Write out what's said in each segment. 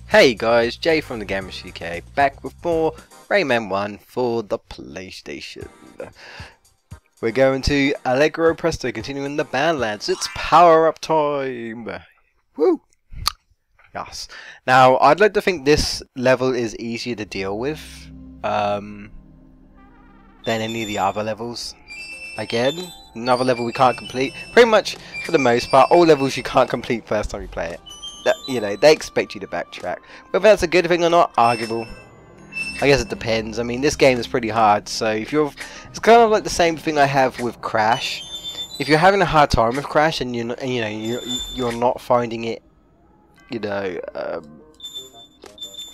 Hey guys, Jay from the GamebustersUK back with more Rayman 1 for the PlayStation. We're going to Allegro Presto, continuing the Badlands. It's power up time! Woo! Yes. Now, I'd like to think this level is easier to deal with than any of the other levels. Again, another level we can't complete. Pretty much, for the most part, all levels you can't complete first time you play it. You know, they expect you to backtrack. Whether that's a good thing or not, arguable. I guess it depends. I mean, this game is pretty hard, so if you're, it's kind of like the same thing I have with Crash. If you're having a hard time with Crash and you're not finding it,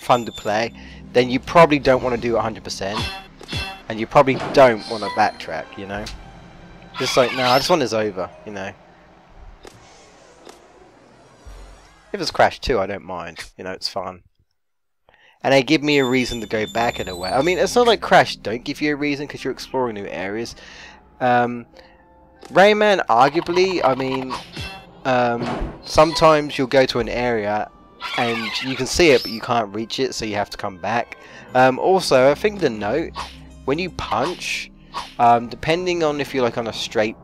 fun to play, then you probably don't want to do 100%, and you probably don't want to backtrack. You know, just like, no, I just want this over. You know. If it's Crash 2, I don't mind. You know, it's fun. And they give me a reason to go back in a way. I mean, it's not like Crash don't give you a reason because you're exploring new areas. Rayman, arguably, I mean, sometimes you'll go to an area and you can see it, but you can't reach it, so you have to come back. Also, I think the note, when you punch, depending on if you're like on a straight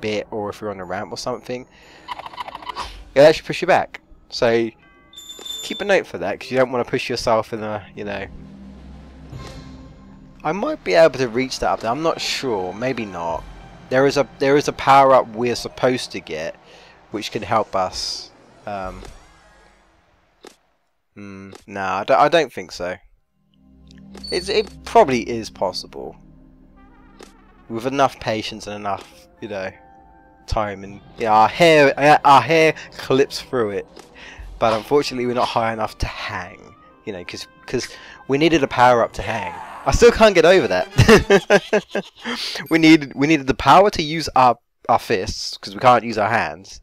bit or if you're on a ramp or something, it'll actually push you back. So keep a note for that, because you don't want to push yourself in a, you know. I might be able to reach that up there. I'm not sure. Maybe not. There is a power up we're supposed to get, which can help us. No, I don't think so. It probably is possible with enough patience and enough, you know, time, and yeah, our hair clips through it, but unfortunately we're not high enough to hang, you know, because we needed a power up to hang. I still can't get over that. we needed the power to use our fists, because we can't use our hands,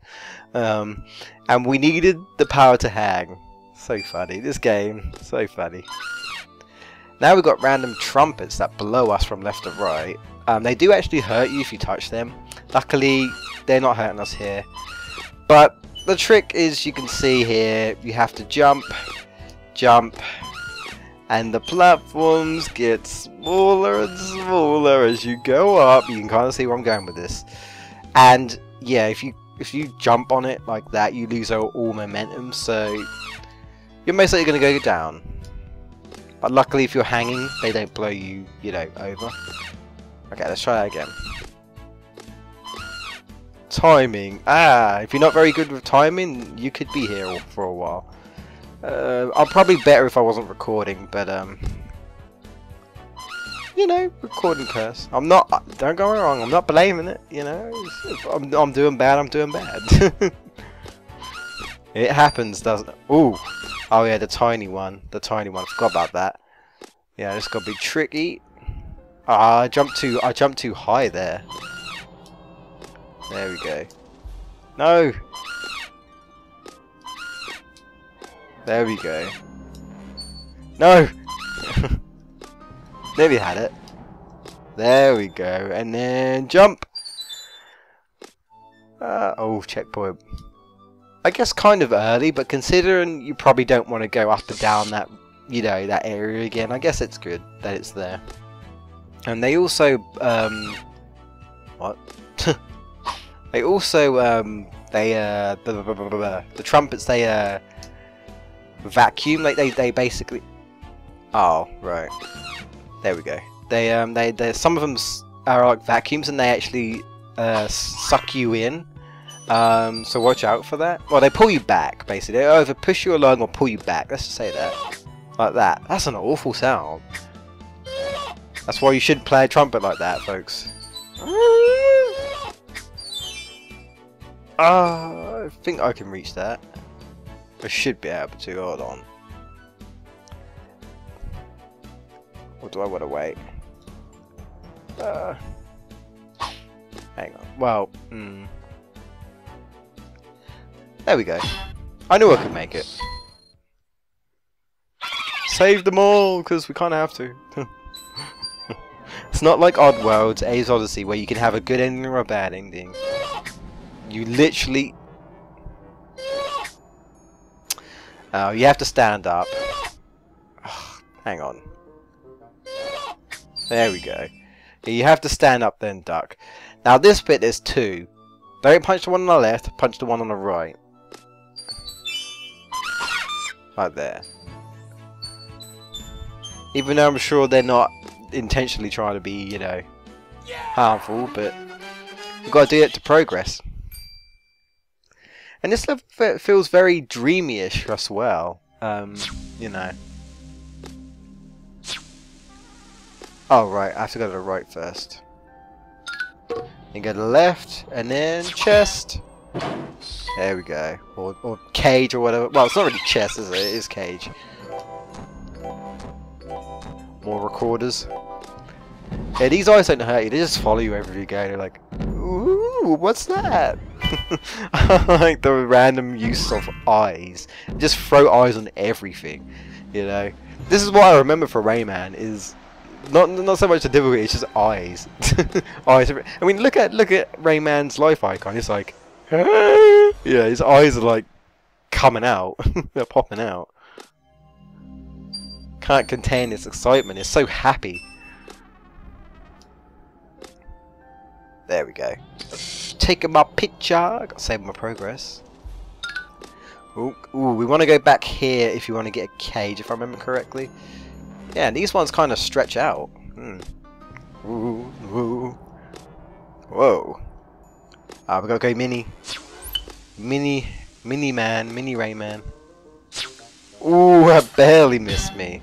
and we needed the power to hang. So funny, this game, so funny. Now we've got random trumpets that blow us from left to right. They do actually hurt you if you touch them. Luckily, they're not hurting us here. But the trick is, you can see here, you have to jump, and the platforms get smaller and smaller as you go up. You can kind of see where I'm going with this. And yeah, if you jump on it like that, you lose all momentum, so you're most likely going to go down. But luckily, if you're hanging, they don't blow you, you know, over. Okay, let's try that again. Timing. If you're not very good with timing, you could be here for a while. I'm probably better if I wasn't recording, but you know, recording curse. I'm not. Don't go wrong. I'm not blaming it. You know, if I'm doing bad. I'm doing bad. It happens, doesn't it? Ooh. Oh yeah, the tiny one. The tiny one. I forgot about that. Yeah, this got to be tricky. I jumped too high there. There we go. No! There we go. No! Nearly had it. There we go. And then jump! Oh, checkpoint. I guess kind of early, but considering you probably don't want to go up and down that, you know, that area again, I guess it's good that it's there. And they also, what? They also, the trumpets, they, vacuum, like, they basically, oh, right, there we go. They some of them are like vacuums, and they actually, suck you in, so watch out for that. Well, they pull you back, basically. They either push you along or pull you back, let's just say that, like that. That's an awful sound. That's why you shouldn't play a trumpet like that, folks. I think I can reach that. I should be able to. Hold on. Or do I want to wait? Hang on. Well, there we go. I knew I could make it. Save them all, because we kind of have to. It's not like Oddworld's A's Odyssey, where you can have a good ending or a bad ending. You literally Oh, you have to stand up. Oh, hang on. There we go. You have to stand up then duck. Now this bit is 2. Don't punch the one on the left, punch the one on the right. Like there. Even though I'm sure they're not intentionally trying to be, you know, harmful, but you've got to do it to progress. And this level feels very dreamy-ish as well. You know. Oh right, I have to go to the right first. And go to the left, and then chest. There we go. Or cage or whatever. Well, it's not really chest, is it? It is cage. More recorders. Yeah, these eyes don't hurt you. They just follow you wherever you go. They're like, ooh, what's that? I like the random use of eyes. Just throw eyes on everything. You know. This is what I remember for Rayman is. Not so much the difficulty, it's just eyes. Eyes. I mean, look at Rayman's life icon. It's like, yeah, his eyes are like coming out. They're popping out. Can't contain its excitement. It's so happy. There we go. Taking my picture. Got to save my progress. Ooh, we want to go back here if you want to get a cage, if I remember correctly. Yeah, and these ones kind of stretch out. Ooh, ooh. Whoa. We gotta go mini Rayman. Ooh, that barely missed me.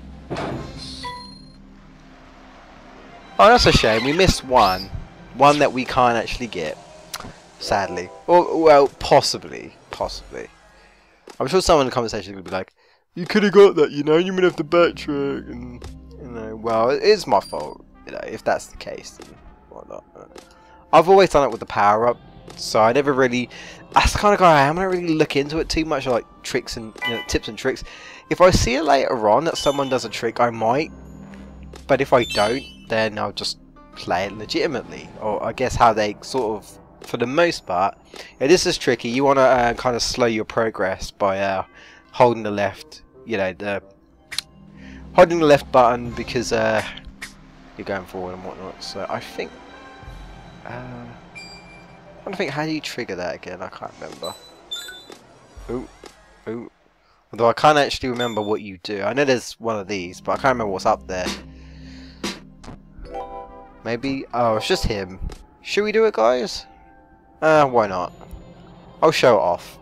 Oh, that's a shame. We missed one. One that we can't actually get. Sadly. Or, well, possibly. I'm sure someone in the comment section will be like, you could have got that, you know, you would have to backtrack, and, you know, well, it is my fault, you know, if that's the case, then whatnot. I've always done it with the power-up, so I never really, that's the kind of guy I am. I don't really look into it too much, like tricks and, you know, tips and tricks. If I see it later on that someone does a trick, I might, but if I don't, then I'll just play it legitimately, or I guess how they sort of, for the most part, yeah, this is tricky. You want to kind of slow your progress by holding the left, you know, holding the left button because you're going forward and whatnot. So I think, I don't think, how do you trigger that again? I can't remember. Ooh. Although I can't actually remember what you do. I know there's one of these, but I can't remember what's up there. Maybe, oh, it's just him. Should we do it, guys? Why not? I'll show it off.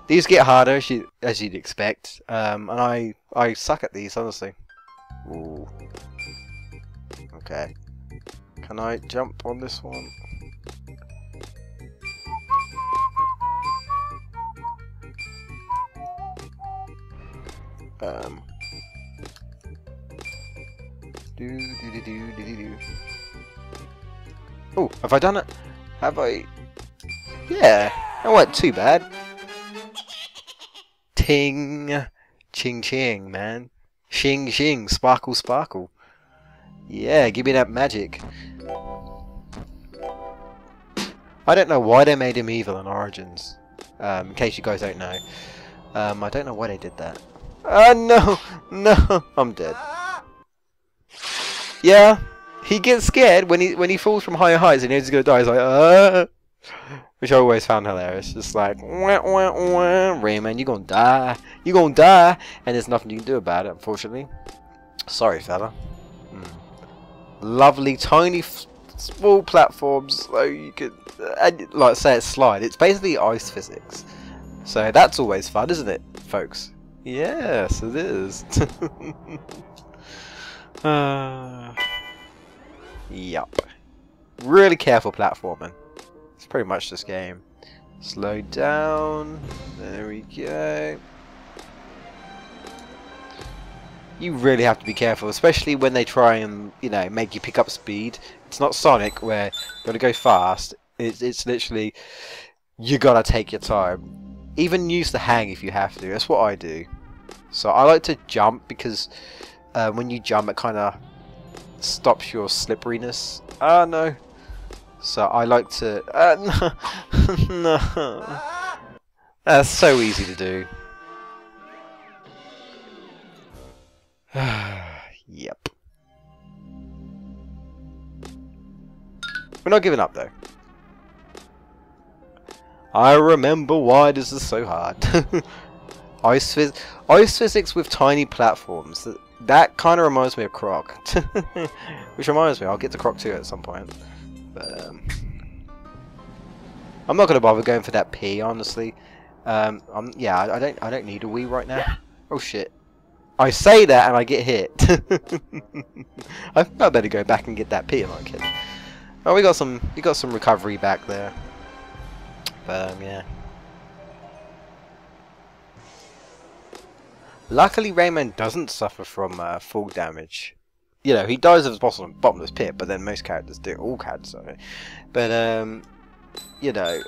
These get harder as you'd expect, and I suck at these, honestly. Ooh. Okay. Can I jump on this one? Oh, have I done it? Have I? Yeah, that wasn't too bad. Ting, ching ching, man. Shing shing, sparkle sparkle. Yeah, give me that magic. I don't know why they made him evil in Origins. In case you guys don't know. I don't know why they did that. No, I'm dead. Yeah, he gets scared when he falls from higher heights and he knows he's gonna die. He's like, which I always found hilarious. Just like, wah, wah, wah. Rayman, you're gonna die, and there's nothing you can do about it, unfortunately. Sorry, fella. Lovely, tiny, small platforms, so you could, like say it's slide. It's basically ice physics, so that's always fun, isn't it, folks? Yes, it is. Yup. Really careful platforming. It's pretty much this game. Slow down. There we go. You really have to be careful, especially when they try and, you know, make you pick up speed. It's not Sonic where you gotta go fast. It's literally, you gotta take your time. Even use the hang if you have to. That's what I do. So I like to jump because when you jump it kind of stops your slipperiness. No. So I like to... no. That's so easy to do. Yep. We're not giving up though. I remember why this is so hard. Ice physics with tiny platforms. That kind of reminds me of Croc. Which reminds me, I'll get to Croc 2 at some point. But I'm not gonna bother going for that P, honestly. Yeah, I don't need a Wii right now. Oh shit! I say that and I get hit. I better go back and get that P. I'm not kidding. Oh, we got some recovery back there. But yeah. Luckily, Rayman doesn't suffer from full damage. You know, he dies of the bottomless pit, but then most characters do. All characters do. But you know,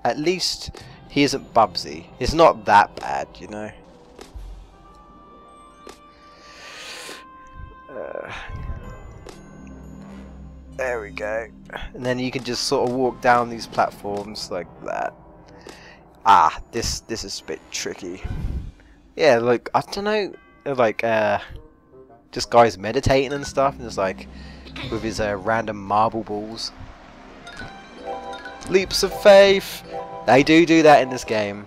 at least he isn't Bubsy. It's not that bad, you know. There we go. And then you can just sort of walk down these platforms like that. Ah, this is a bit tricky. Yeah, like I don't know, like just guys meditating and stuff, and it's like with his random marble balls. Leaps of faith. They do that in this game.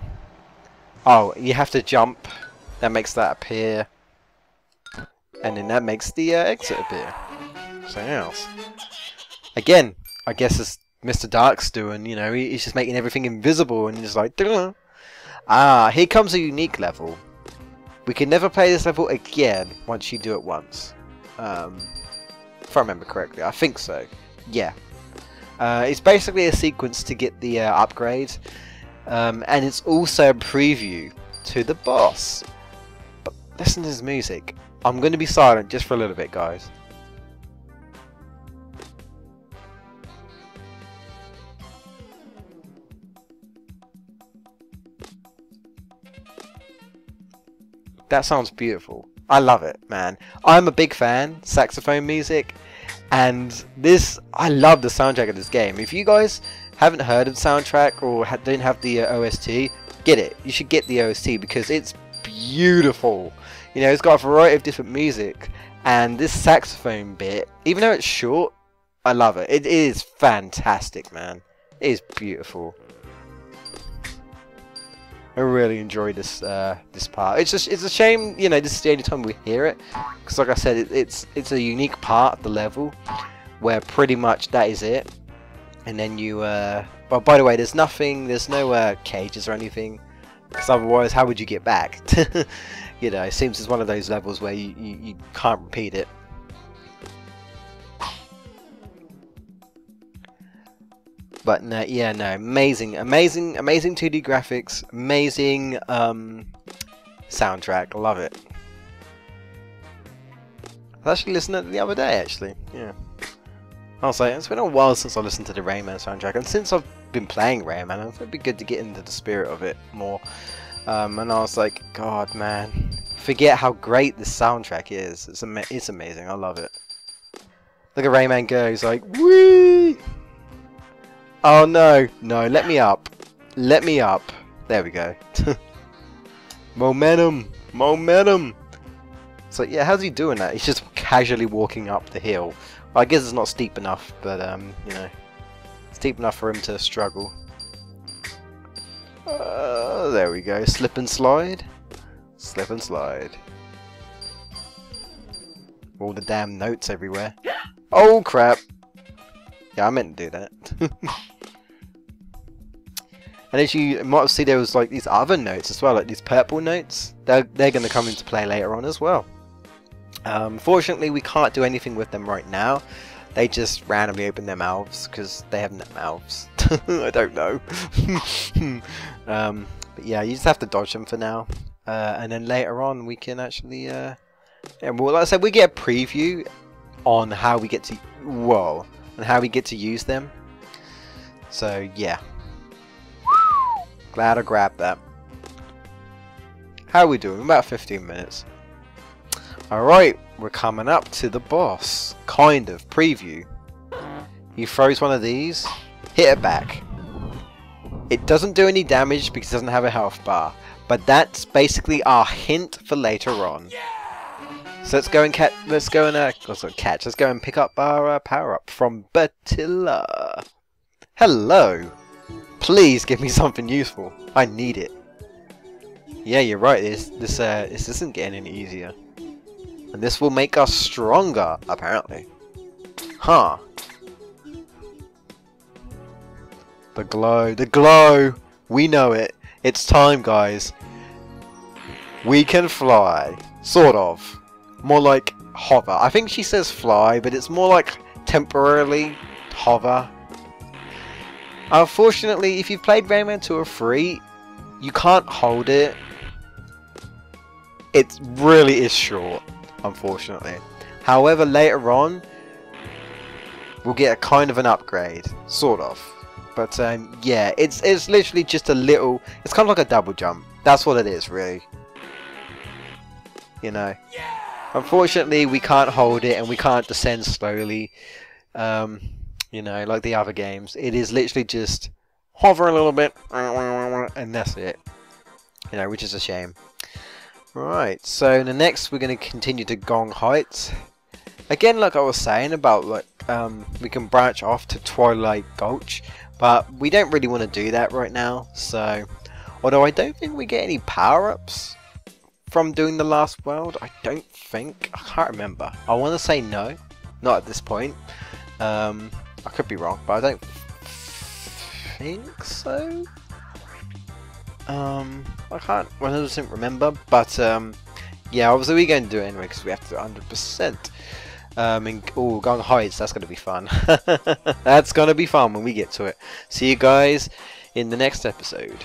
Oh, you have to jump. That makes that appear, and then that makes the exit appear. Something else. Again, I guess it's Mr. Dark's doing. You know, he's just making everything invisible, and he's like, duh. Ah, here comes a unique level. We can never play this level again once you do it once. If I remember correctly, I think so. Yeah. It's basically a sequence to get the upgrade, and it's also a preview to the boss. But listen to his music. I'm going to be silent just for a little bit, guys. That sounds beautiful. I love it, man. I'm a big fan, saxophone music, and this, I love the soundtrack of this game. If you guys haven't heard of the soundtrack or don't have the OST, get it. You should get the OST because it's beautiful. You know, it's got a variety of different music, and this saxophone bit, even though it's short, I love it. It is fantastic, man. It is beautiful. I really enjoy this this part. It's a shame, you know, this is the only time we hear it, because like I said, it's a unique part of the level where pretty much that is it. And then you well, by the way, there's no cages or anything, because otherwise how would you get back? You know, it seems it's one of those levels where you can't repeat it. But no, yeah, no, amazing 2D graphics, amazing soundtrack, love it. I actually listened to it the other day, actually, yeah. I was like, it's been a while since I listened to the Rayman soundtrack, and since I've been playing Rayman, I thought it'd be good to get into the spirit of it more. And I was like, God, man, forget how great this soundtrack is. It's amazing, I love it. Look at Rayman go, he's like, whee! Oh no, no, let me up. Let me up. There we go. Momentum! Momentum! So yeah, how's he doing that? He's just casually walking up the hill. Well, I guess it's not steep enough, but you know, steep enough for him to struggle. There we go. Slip and slide. Slip and slide. All the damn notes everywhere. Oh crap! Yeah, I meant to do that. And as you might see, there was like these other notes as well, like these purple notes. They're going to come into play later on as well. Fortunately, we can't do anything with them right now. They just randomly open their mouths because they have no mouths. I don't know. But yeah, you just have to dodge them for now, and then later on we can actually. Yeah, well, like I said, we get a preview on how we get to and how we get to use them. So yeah. Glad I grabbed that. How are we doing? About 15 minutes. Alright, we're coming up to the boss. Kind of. Preview. He throws one of these. Hit it back. It doesn't do any damage because it doesn't have a health bar, but that's basically our hint for later on. So let's go and catch. Let's go and pick up our power up from Batilla. Hello. Please give me something useful. I need it. Yeah, you're right. This isn't getting any easier, and this will make us stronger, apparently. Huh. The glow. We know it. It's time, guys. We can fly, sort of. More like hover. I think she says fly, but it's more like temporarily hover. Unfortunately, if you've played Rayman 2 or 3, you can't hold it. It really is short, unfortunately. However, later on, we'll get a kind of an upgrade, sort of. But yeah, it's literally just a little. It's kind of like a double jump. That's what it is, really. You know. Unfortunately, we can't hold it and we can't descend slowly. You know, like the other games. It is literally just hover a little bit, and that's it. You know, which is a shame. Right, so in the next we're going to continue to Gong Heights. Again, like I was saying about like we can branch off to Twilight Gulch, but we don't really want to do that right now. So, although I don't think we get any power-ups from doing the last world, I don't think. I can't remember. I want to say no, not at this point. I could be wrong, but I don't think so. I can't 100% remember, but yeah, obviously we're going to do it anyway because we have to 100%. Oh, Gong Heights, that's going to be fun. That's going to be fun when we get to it. See you guys in the next episode.